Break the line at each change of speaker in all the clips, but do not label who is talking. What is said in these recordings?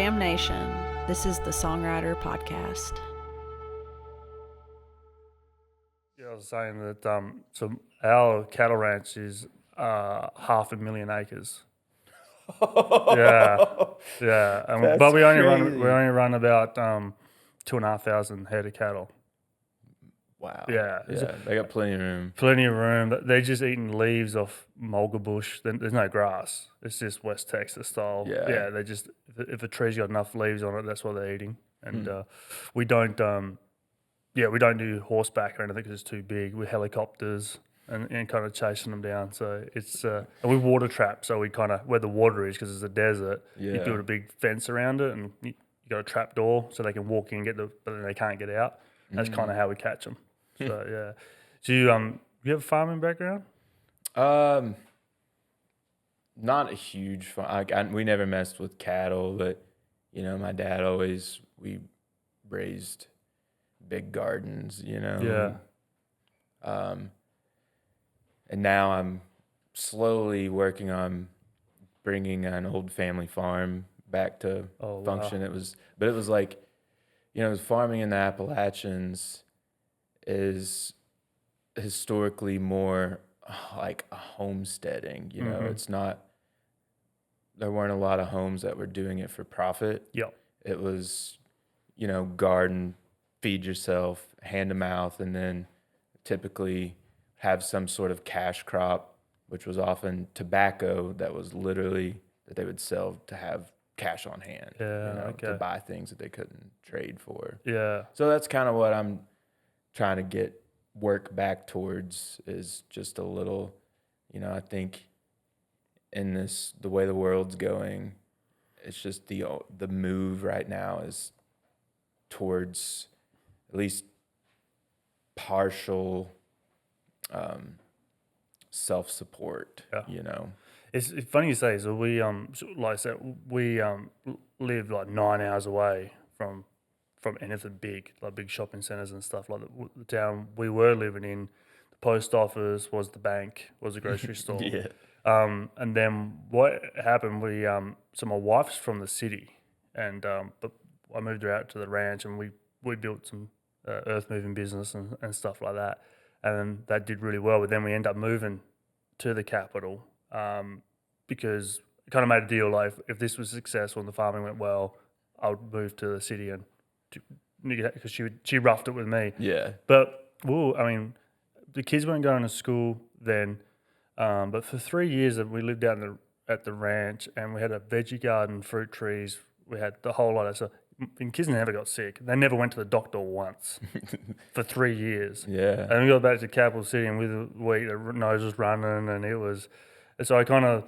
Jam Nation. This is the Songwriter Podcast.
Yeah, I was saying that so our cattle ranch is 500,000 acres. Yeah,
That's
but we only
crazy.
run about 2,500 head of cattle.
Wow.
Yeah,
They got plenty of room.
plenty of room. They're just eating leaves off mulga bush. There's no grass. It's just West Texas style.
Yeah.
They just if a tree's got enough leaves on it, that's what they're eating. And we don't do horseback or anything because it's too big. We're helicopters and kind of chasing them down. So it's and we water trap. So we kind of where the water is because it's a desert. You
Yeah.
build a big fence around it and you got a trap door so they can walk in and but then they can't get out. That's kind of how we catch them. So yeah. So you have a farming background?
Not a huge farm. We never messed with cattle, but my dad we raised big gardens.
Yeah.
And now I'm slowly working on bringing an old family farm back to function.
Wow.
It was like, farming in the Appalachians is historically more like a homesteading. It's not. There weren't a lot of homes that were doing it for profit.
Yep.
It was, garden, feed yourself, hand to mouth, and then typically have some sort of cash crop, which was often tobacco that was literally that they would sell to have cash on hand, to buy things that they couldn't trade for.
Yeah.
So that's kind of what I'm trying to work back towards is just a little, I think in the way the world's going, it's just the move right now is towards at least partial self-support.
It's funny you say. So we like I said, we live like 9 hours away from anything big, like big shopping centers and stuff. Like the town we were living in, the post office was the bank, was the grocery store.
Yeah.
And then what happened? So my wife's from the city, and but I moved her out to the ranch, and we built some earth moving business and stuff like that, and that did really well. But then we ended up moving to the capital because we kind of made a deal like if this was successful and the farming went well, I would move to the city and because she roughed it with me.
Yeah.
But the kids weren't going to school then. But for 3 years we lived out at the ranch, and we had a veggie garden, fruit trees. We had the whole lot of stuff. And kids never got sick. They never went to the doctor once for 3 years.
Yeah.
And we got back to capital city, and the nose was running, and it was. So I kind of,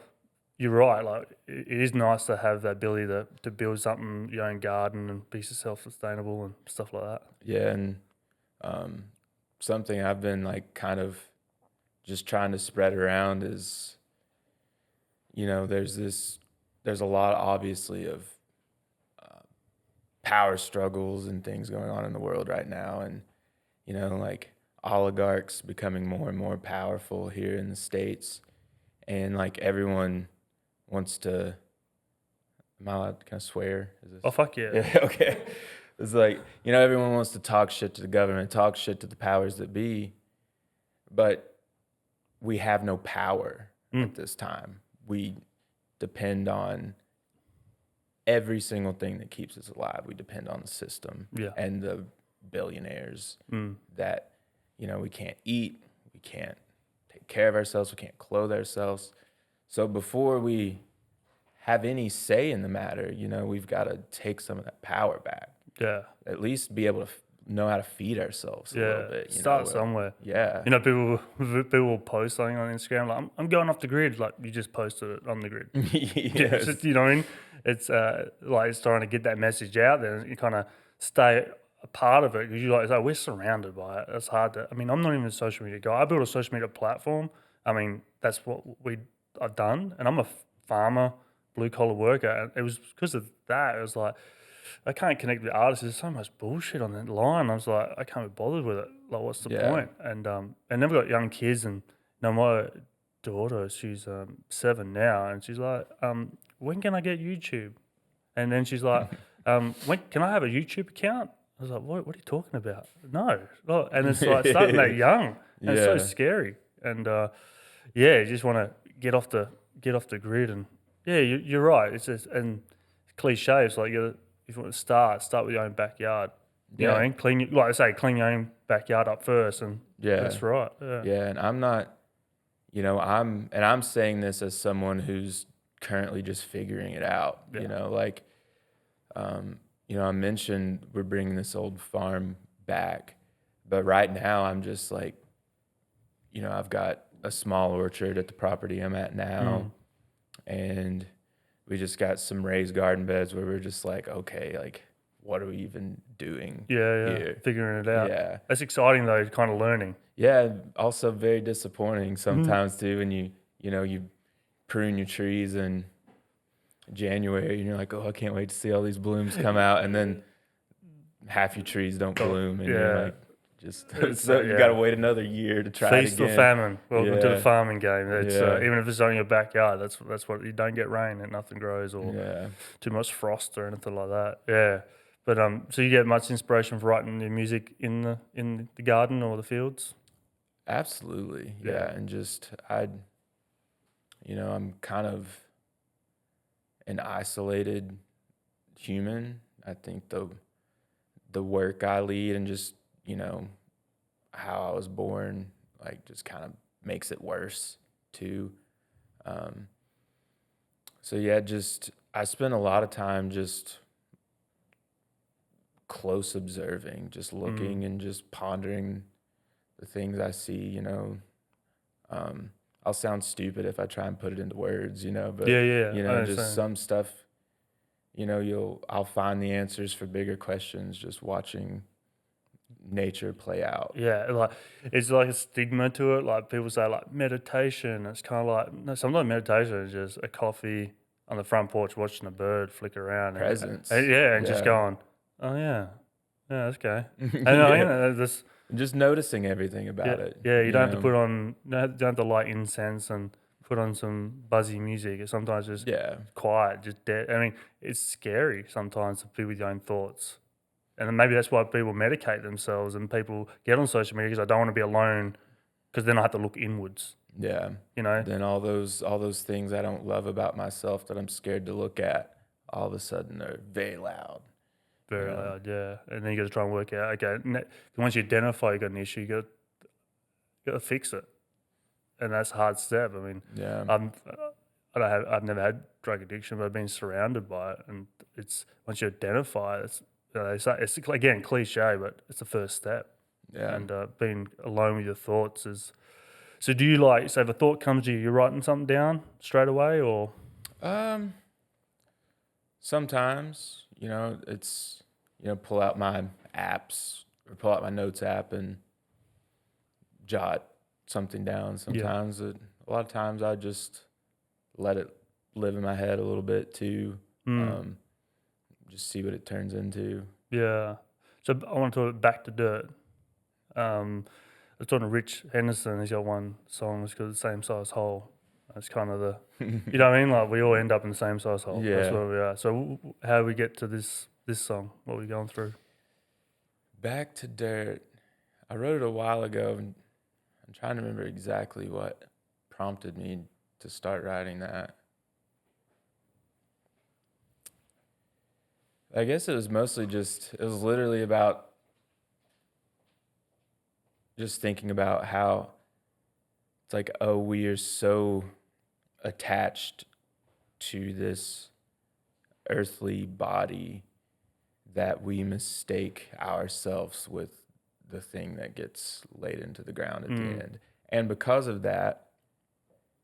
you're right. Like it is nice to have that ability to build something, your own garden, and be self-sustainable and stuff like that.
Yeah, and something I've been like kind of just trying to spread around is, there's a lot obviously of power struggles and things going on in the world right now, and like oligarchs becoming more and more powerful here in the States, and like everyone wants to. Am I allowed to kind of swear? Is this?
Oh fuck yeah!
Yeah, okay. It's like everyone wants to talk shit to the government, talk shit to the powers that be, but we have no power at this time. We depend on every single thing that keeps us alive. We depend on the system and the billionaires that, we can't eat, we can't take care of ourselves, we can't clothe ourselves. So before we have any say in the matter, we've got to take some of that power back.
Yeah.
At least be able to know how to feed ourselves a little bit.
Start somewhere.
Yeah.
People will post something on Instagram like, I'm going off the grid. Like, you just posted it on the grid.
Yes.
It's, what I mean? It's like it's trying to get that message out there, and you kind of stay a part of it because you're like, we're surrounded by it. It's hard to. I'm not even a social media guy. I built a social media platform. That's what I've done, and I'm a farmer, blue collar worker, and it was because of that. It was like, I can't connect with artists. There's so much bullshit on that line. I was like, I can't be bothered with it. Like, what's the point? And they've got young kids, and my daughter, she's 7 now, and she's like, when can I get YouTube? And then she's like, when can I have a YouTube account? I was like, what are you talking about? No. Oh, and it's like starting that young. And it's so
Yeah.
scary. And you just want to get off the grid. And yeah, you're right. It's just, and cliche. It's like if you want to start with your own backyard. You know what I mean? Like I say, clean your own backyard up first. And that's right. Yeah.
Yeah. And I'm not, I'm saying this as someone who's currently just figuring it out, like, I mentioned we're bringing this old farm back, but right now I'm just like, I've got a small orchard at the property I'm at now, and we just got some raised garden beds where we're just like, okay, like, what are we even doing here?
Figuring it out.
Yeah.
That's exciting though, kind of learning.
Yeah, also very disappointing sometimes too when you prune your trees in January and you're like, oh, I can't wait to see all these blooms come out, and then half your trees don't bloom, and you're like, so you got to wait another year to try it again.
Feast or famine. Welcome to the farming game. It's even if it's on your backyard, that's what you don't get rain and nothing grows, or too much frost or anything like that. Yeah. But so you get much inspiration for writing your music in the garden or the fields?
Absolutely. Yeah. And just I'm kind of an isolated human. I think the work I lead and just, how I was born, like, just kind of makes it worse too. So yeah, I spend a lot of time just close observing, just looking and just pondering the things I see, I'll sound stupid if I try and put it into words, but just some stuff, I'll find the answers for bigger questions just watching nature play out.
Yeah, like it's like a stigma to it. Like people say, like meditation. It's kind of like, no, sometimes meditation is just a coffee on the front porch watching a bird flick around.
Presence.
And just going, oh yeah, that's okay. And
just noticing everything about it.
Yeah, you don't have to put on, you don't have to light incense and put on some buzzy music. It's sometimes just quiet, just dead. I mean, it's scary sometimes to be with your own thoughts. And maybe that's why people medicate themselves and people get on social media, because I don't want to be alone, because then I have to look inwards.
Yeah. Then all those things I don't love about myself that I'm scared to look at, all of a sudden are very loud.
Very loud, yeah. And then you got to try and work out, okay, once you identify you got an issue, you got to fix it. And that's a hard step. I mean, I've never had drug addiction, but I've been surrounded by it. And it's, once you identify it, it's again cliche, but it's the first step.
Yeah.
And being alone with your thoughts is. So do you so if a thought comes to you, you're writing something down straight away, or?
Sometimes, it's, pull out my apps or pull out my notes app and jot something down. Sometimes, a lot of times I just let it live in my head a little bit too. Just see what it turns into. Yeah.
So I want to talk back to dirt. I was talking to Rich Henderson. He's got one song. It's called The Same Size Hole. That's kind of the, you know what I mean? Like we all end up in the same size hole.
Yeah.
That's where we are. So how do we get to this song? What are we going through?
Back to dirt. I wrote it a while ago, and I'm trying to remember exactly what prompted me to start writing that. I guess it was mostly it was literally about just thinking about how it's like, oh, we are so attached to this earthly body that we mistake ourselves with the thing that gets laid into the ground at the end. And because of that,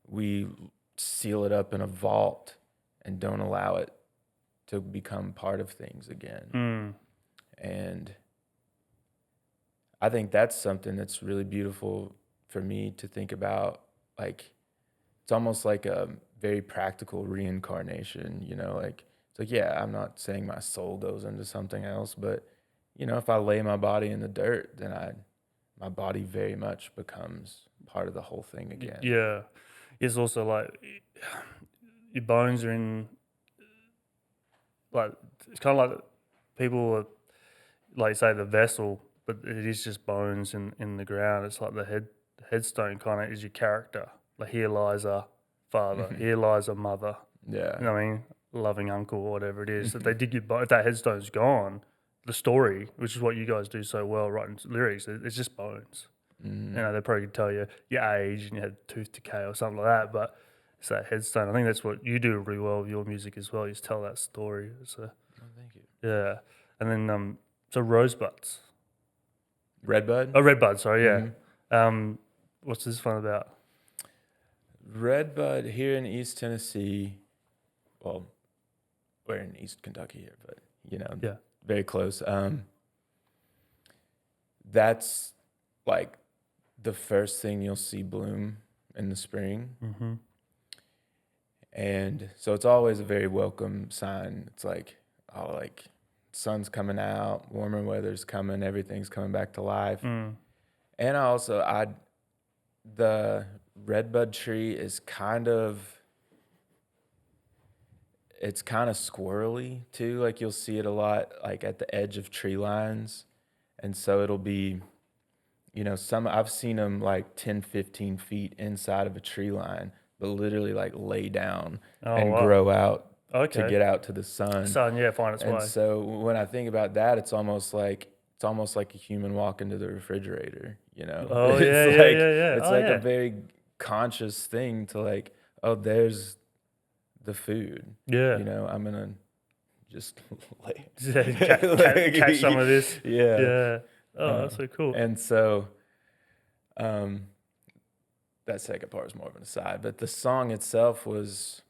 we seal it up in a vault and don't allow it to become part of things again. And I think that's something that's really beautiful for me to think about. Like, it's almost like a very practical reincarnation, like, it's like, yeah, I'm not saying my soul goes into something else, but, if I lay my body in the dirt, then my body very much becomes part of the whole thing again.
Yeah. It's also like your bones are in like it's kind of like people are, like say the vessel, but it is just bones in the ground. It's like the headstone kind of is your character. Like here lies a father, here lies a mother.
Yeah.
You know what I mean? Loving uncle or whatever it is. If they dig your if that headstone's gone, the story, which is what you guys do so well, writing lyrics, it's just bones. You know, they probably could tell you your age and you had tooth decay or something like that, but it's that headstone. I think that's what you do really well with your music as well. You just tell that story. So,
Thank you.
yeah. And then, so rosebuds.
Redbud?
Oh, redbud, sorry, yeah. What's this one about?
Redbud here in East Tennessee. Well, we're in East Kentucky here, but,
Yeah.
very close. That's like the first thing you'll see bloom in the spring.
Mm-hmm.
And so it's always a very welcome sign. It's like, oh, like sun's coming out, warmer weather's coming, everything's coming back to life. And the redbud tree is it's kind of squirrely too. Like you'll see it a lot like at the edge of tree lines. And so it'll be, I've seen them like 10, 15 feet inside of a tree line, but literally like lay down and grow out to get out to the sun.
Sun, yeah, find its way.
And so when I think about that, it's almost like a human walking to the refrigerator,
Oh,
it's
yeah.
It's a very conscious thing to like, oh, there's the food.
Yeah.
I'm gonna just
catch some of this.
Yeah.
Yeah. Oh, that's so cool.
And so that second part is more of an aside, but the song itself was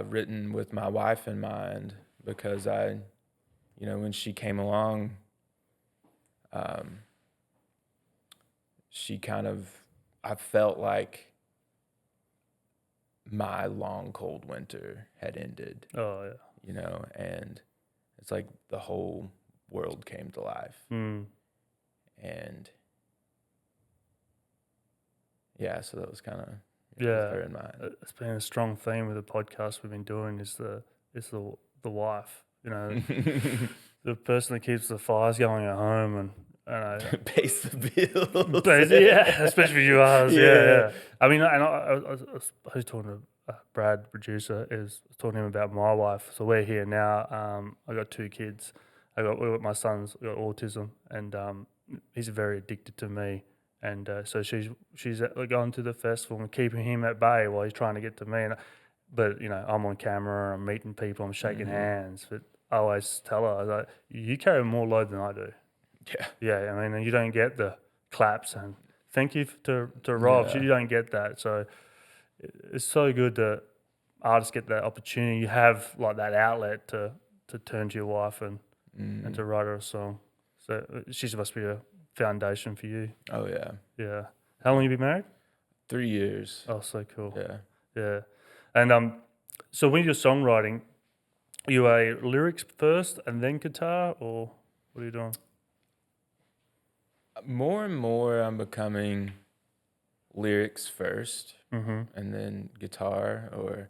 written with my wife in mind because when she came along, I felt like my long cold winter had ended.
Oh yeah.
And it's like the whole world came to life. And yeah, so that was kind of with her in mind.
It's been a strong theme with the podcast we've been doing is the wife, the person that keeps the fires going at home and
pays the bills.
Yeah, especially you ours. Yeah. I mean, and I was talking to Brad, producer, is talking to him about my wife. So we're here now. I got 2 kids. My son's got autism, and he's very addicted to me. And so she's going to the festival and keeping him at bay while he's trying to get to me. But I'm on camera, I'm meeting people, I'm shaking hands. But I always tell her, I was like, you carry more load than I do.
Yeah.
Yeah, I mean, you don't get the claps and thank you to Rob.
Yeah.
You don't get that. So it's so good that artists get that opportunity. You have like that outlet to turn to your wife and to write her a song. So she must be a foundation for you.
Oh, yeah.
Yeah. How long have you been married?
3 years.
Oh, so cool.
Yeah.
Yeah. And so when you're songwriting, are you a lyrics first and then guitar, or what are you doing?
More and more I'm becoming lyrics first
Mm-hmm.
and then guitar, or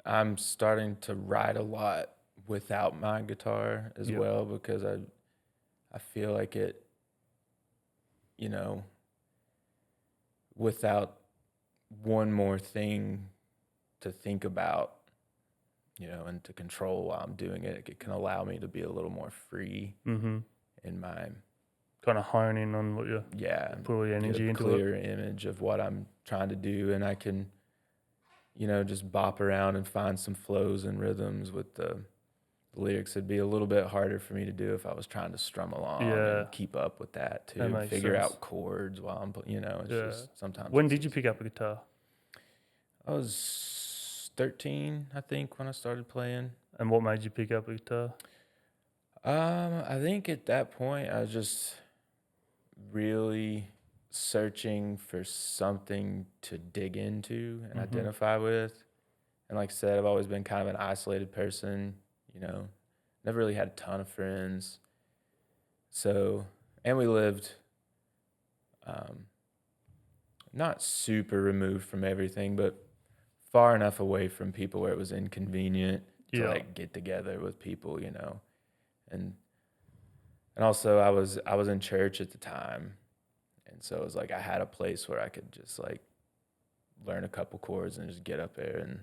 I'm starting to write a lot without my guitar as well, because I feel like it, without one more thing to think about, and to control while I'm doing it, it can allow me to be a little more free in my
kind of hone in on what you put all your energy into it.
Clear image of what I'm trying to do, and I can, just bop around and find some flows and rhythms with the lyrics. It'd be a little bit harder for me to do if I was trying to strum along and keep up with that too.
That makes
figure
sense.
out chords while I'm, it's just sometimes.
When did you pick up a guitar?
I was 13, I think, when I started playing.
And what made you pick up a guitar?
I think at that point I was just really searching for something to dig into and identify with. And like I said, I've always been kind of an isolated person, never really had a ton of friends. So, and we lived not super removed from everything, but far enough away from people where it was inconvenient to like get together with people, you know, and also I was in church at the time, and so it was like I had a place where I could just like learn a couple chords and just get up there and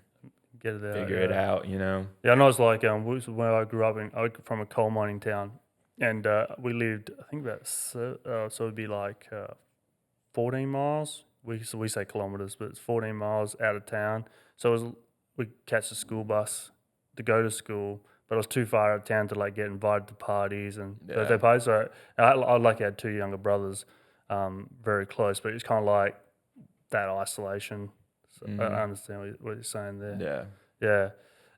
get it out,
figure it out, you know.
Yeah, I know it's like where I grew up I from a coal mining town, and we lived I think about so it'd be like 14 miles. We say kilometers, but it's 14 miles out of town. So we'd catch the school bus to go to school, but it was too far out of town to like get invited to parties and birthday parties. So I like had two younger brothers, very close, but it's kind of like that isolation. So I understand what you're saying there.
Yeah.
Yeah.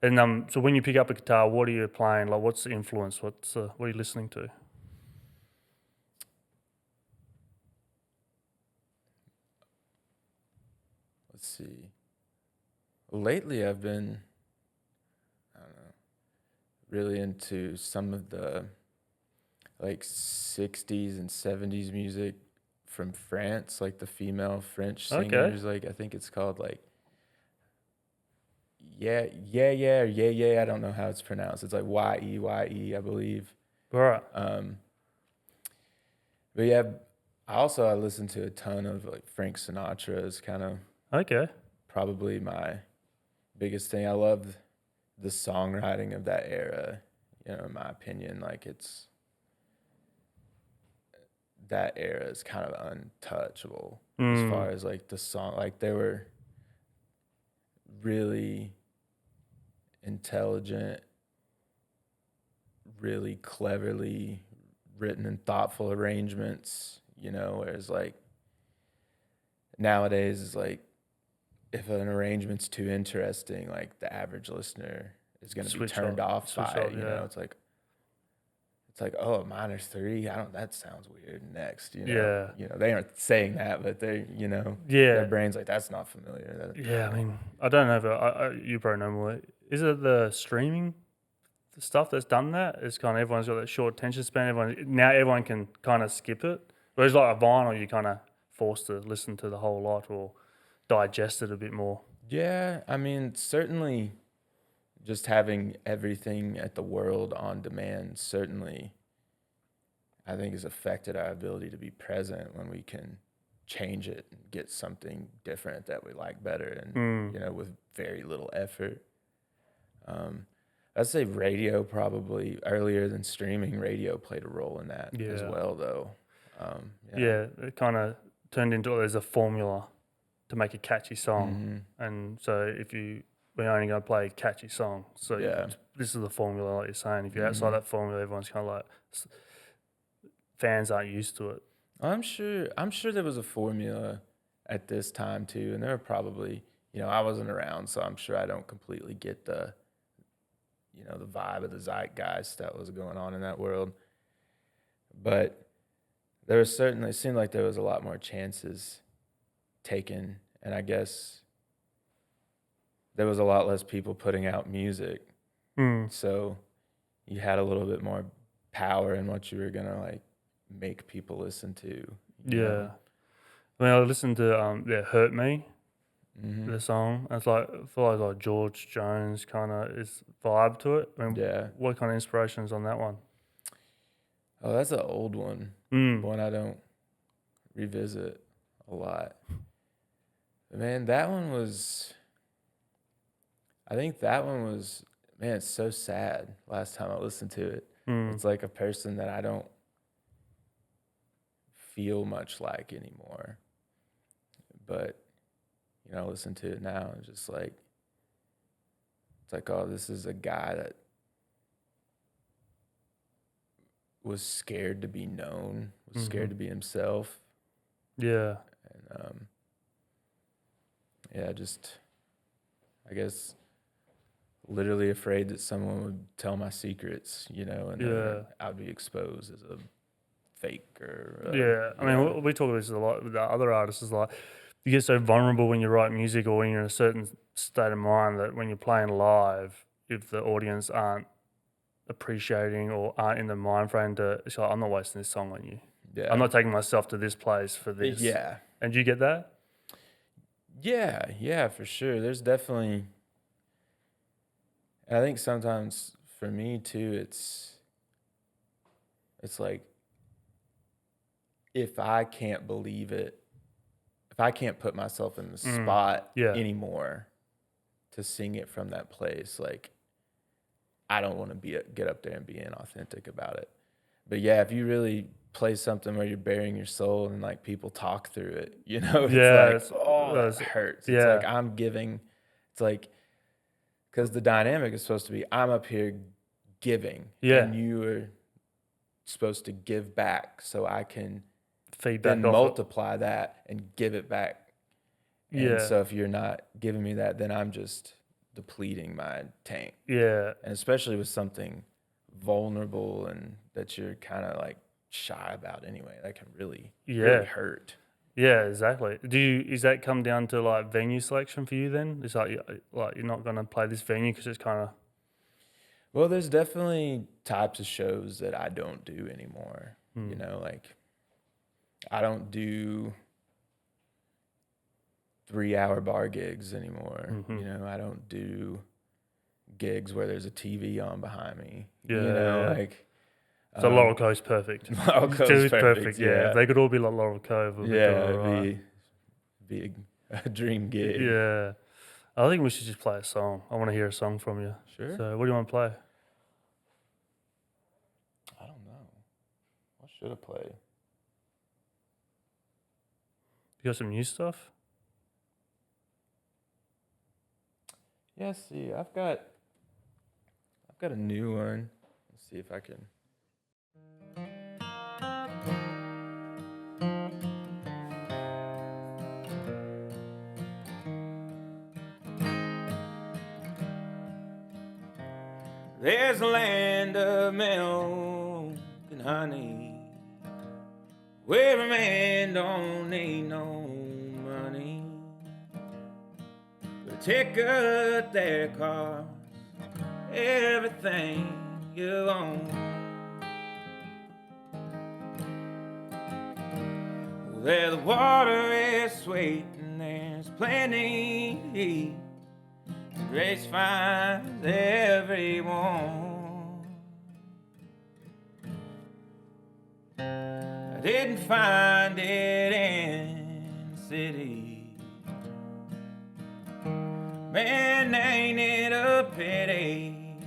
And so when you pick up a guitar, what are you playing? Like, what's the influence? What are you listening to?
Let's see. Lately, I've been, I don't know, really into some of the like 60s and 70s music from France, like the female French singers. Like I think it's called like yeah. I don't know how it's pronounced. It's like Yeye, I believe.
All right.
But yeah, I listen to a ton of like Frank Sinatra is kind of probably my biggest thing. I love the songwriting of that era, you know, in my opinion. Like that era is kind of untouchable as far as like the song. Like they were really intelligent, really cleverly written and thoughtful arrangements, you know, whereas like nowadays is like if an arrangement's too interesting, like the average listener is going to be turned off by it, you know. It's like, oh, a minor 3, that sounds weird. Next, you know. You know, they aren't saying that, but they, you know, their brain's like, that's not familiar.
I mean, I don't know if you probably know more. Is it the streaming stuff that's done that? It's kind of everyone's got that short attention span. Everyone can kind of skip it. Whereas like a vinyl, you're kind of forced to listen to the whole lot or digest it a bit more.
Yeah, I mean, certainly just having everything at the world on demand certainly, I think, has affected our ability to be present when we can change it and get something different that we like better and, you know, with very little effort. I'd say radio probably earlier than streaming. Radio played a role in that as well, though.
It kind of turned into there's a formula to make a catchy song, and so we're only going to play a catchy song. So this is the formula, like you're saying. If you're outside that formula, everyone's kind of like fans aren't used to it.
I'm sure there was a formula at this time too, and there were probably, you know, I wasn't around, so I'm sure I don't completely get the, you know, the vibe of the zeitgeist that was going on in that world. But there was certainly, it seemed like there was a lot more chances taken, and I guess there was a lot less people putting out music. So you had a little bit more power in what you were gonna like make people listen to. You know?
I mean, I listened to "Hurt Me," the song. It's like I feel like George Jones kind of is vibe to it. I mean, what kind of inspirations on that one?
Oh, that's an old one. One I don't revisit a lot. But man, I think that one was, man, it's so sad last time I listened to it. It's like a person that I don't feel much like anymore. But, you know, I listen to it now and just like, it's like, oh, this is a guy that was scared to be known, was scared to be himself.
Yeah.
And, just, I guess, literally afraid that someone would tell my secrets, you know, and then I'd be exposed as a fake or...
I mean, we talk about this a lot with the other artists, is like, you get so vulnerable when you write music or when you're in a certain state of mind that when you're playing live, if the audience aren't appreciating or aren't in the mind frame it's like, I'm not wasting this song on you. I'm not taking myself to this place for this. And do you get that?
Yeah, for sure. There's definitely... And I think sometimes for me too, it's like, if I can't believe it, if I can't put myself in the spot anymore to sing it from that place, like, I don't want to get up there and be inauthentic about it. But yeah, if you really play something where you're bearing your soul and like people talk through it, you know, it's that hurts. It's like I'm giving. It's like, because the dynamic is supposed to be, I'm up here giving, and you are supposed to give back, so I can
feedback,
then multiply that and give it back. And so if you're not giving me that, then I'm just depleting my tank.
Yeah.
And especially with something vulnerable and that you're kind of like shy about anyway, that can really hurt.
Yeah, exactly. Is that come down to like venue selection for you then? It's like you're not going to play this venue because it's kind of...
Well, there's definitely types of shows that I don't do anymore. You know, like, I don't do 3-hour bar gigs anymore. You know, I don't do gigs where there's a TV on behind me. Like,
so Laurel Cove's perfect.
Laurel Cove's perfect.
Yeah. If they could all be like Laurel Cove, it would
it'd be a dream gig.
Yeah. I think we should just play a song. I want to hear a song from you.
Sure.
So what do you want to play?
I don't know. What should I play?
You got some new stuff?
Yeah, see, I've got a new one. Let's see if I can. There's a land of milk and honey, where a man don't need no money. But a ticket there costs everything you own. Well, there the water is sweet and there's plenty to eat. Grace finds everyone. I didn't find it in the city. Man, ain't it a pity?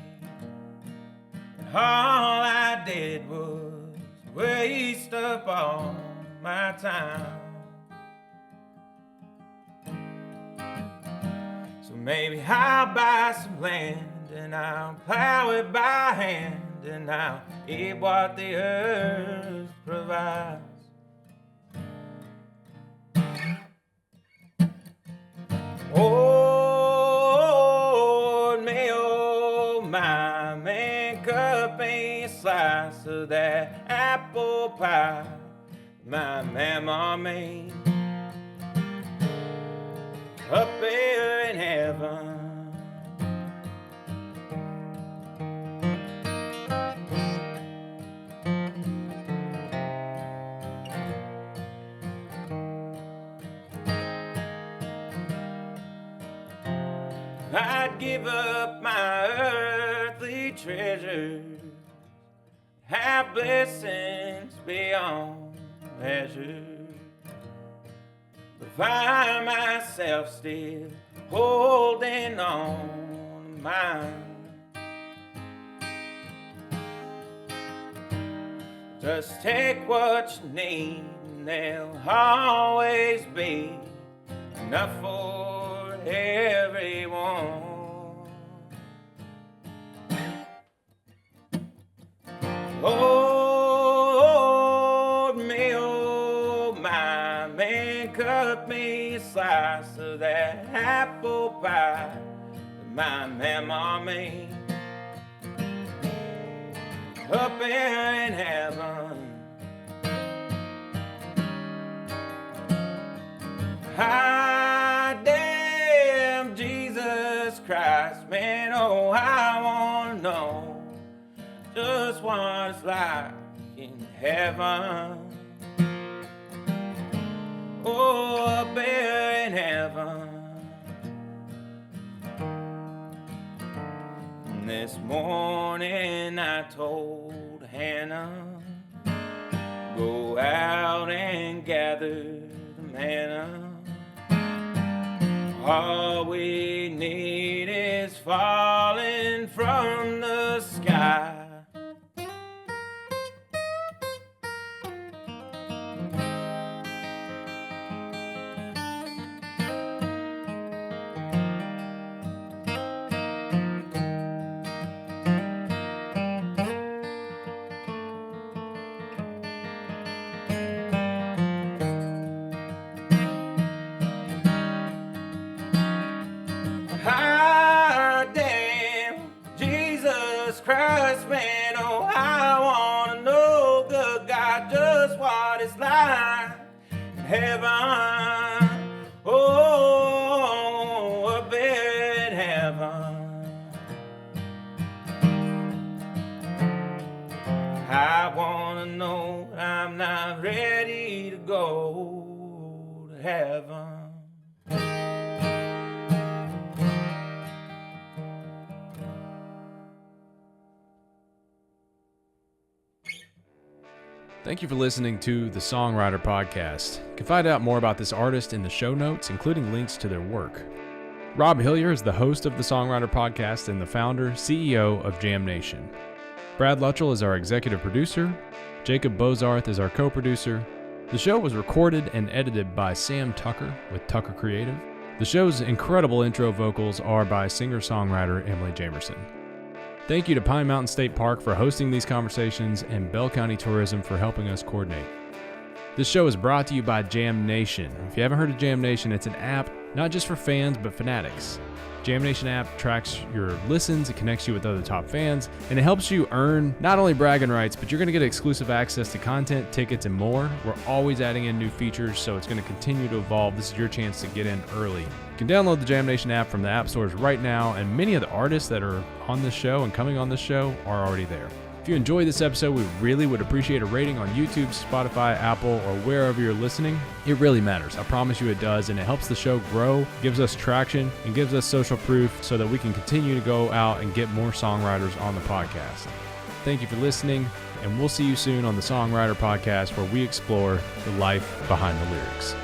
And all I did was waste up all my time. Maybe I'll buy some land and I'll plow it by hand and I'll eat what the earth provides. Oh, me, oh, my, make up a slice of that apple pie my mama made up there in heaven. I'd give up my earthly treasures, have blessings beyond measure, but find myself still holding on to mine. Just take what you need and there'll always be enough for everyone. Oh, me, oh, my, man, cut me a slice of that apple pie that my mama made up there in heaven. I damn Jesus Christ, man, oh, I want to know just what it's like in heaven. Oh, up there in heaven. This morning I told Hannah, go out and gather the manna. All we need is falling from the sky. Ah, damn, Jesus Christ, man, oh, I wanna know, good God, just what it's like in heaven, oh, up in heaven. I wanna know I'm not ready to go to heaven.
Thank you for listening to the Songwriter Podcast. You can find out more about this artist in the show notes, including links to their work. Rob Hillier is the host of the Songwriter Podcast and the founder, CEO of Jam Nation. Brad Luttrell is our executive producer. Jacob Bozarth is our co-producer. The show was recorded and edited by Sam Tucker with Tucker Creative. The show's incredible intro vocals are by singer-songwriter Emily Jamerson. Thank you to Pine Mountain State Park for hosting these conversations and Bell County Tourism for helping us coordinate. This show is brought to you by Jam Nation. If you haven't heard of Jam Nation, it's an app not just for fans, but fanatics. Jam Nation app tracks your listens, it connects you with other top fans, and it helps you earn not only bragging rights, but you're going to get exclusive access to content, tickets, and more. We're always adding in new features, so it's going to continue to evolve. This is your chance to get in early. You can download the Jam Nation app from the app stores right now, and many of the artists that are on this show and coming on this show are already there. If you enjoyed this episode, we really would appreciate a rating on YouTube, Spotify, Apple, or wherever you're listening. It really matters. I promise you it does, and it helps the show grow, gives us traction, and gives us social proof so that we can continue to go out and get more songwriters on the podcast. Thank you for listening, and we'll see you soon on the Songwriter Podcast, where we explore the life behind the lyrics.